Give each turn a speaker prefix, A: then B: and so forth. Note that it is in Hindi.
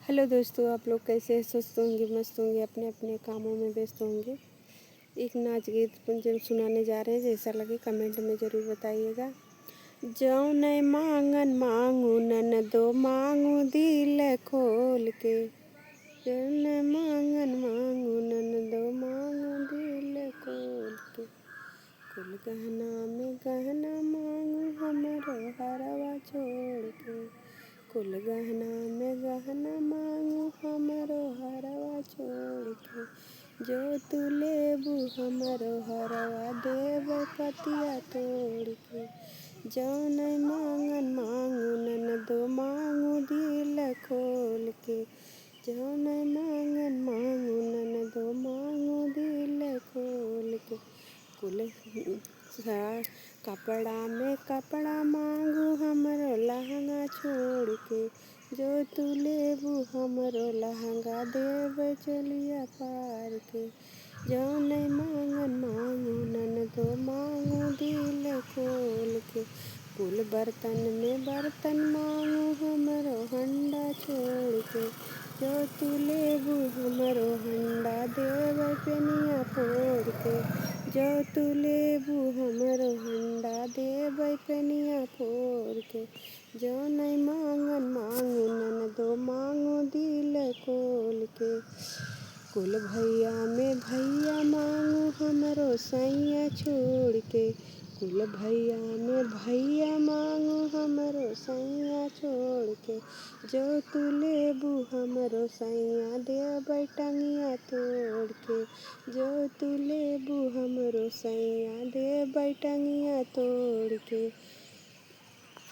A: हेलो दोस्तों, आप लोग कैसे हैं? स्वस्थ होंगे, मस्त होंगे, अपने अपने कामों में व्यस्त होंगे। एक नाच गीत पंजन सुनाने जा रहे हैं, जैसा लगे कमेंट में ज़रूर बताइएगा। जौन मांगन मांगू ननदो मांगू दिल खोल के, जौन मांगन मांगू ननदो मांगू दिल खोल के, कुल गहना में गहना मांगू हमरो हरवा छोड़ के, कुल गहना में गहना मांगू हमरो हरवा छोड़ के, जो तू लेबू हमरो हरवा देव पतिया तोड़ के, जौन मांगन मांगू ननदो मांगू दिल खोल के, जौन मांगन मांगू ननदो मांगू दिल खोल के, कुल कपड़ा में कपड़ा मांगू हमरो लहंगा छोड़ के, जो तू लेबू हमरो लहंगा देव चोलिया पार के, जौन मांगन मांगू ननदो मांगू दिल खोल के, कुल बर्तन में बर्तन मांगू हमरो हंडा छोड़ के, जो तू लेबू हमरो हंडा देव पेनिया फोड़ के, जो तू लेबू हमरो हंडा देबै पेनिया फोड़ के, जौन मांगन मांगू ननदो मांगू दिल खोल के, कुल भैया में भैया मांगू हमरो सैया छोड़ के, कुल भैया में भैया मांगू हमरो सैया छोड़ के, जो तू लेबू हमरो सैया देबै टंगिया तोड़ के, जो तू लेबू हमरो सैया देबै टंगिया तोड़ के,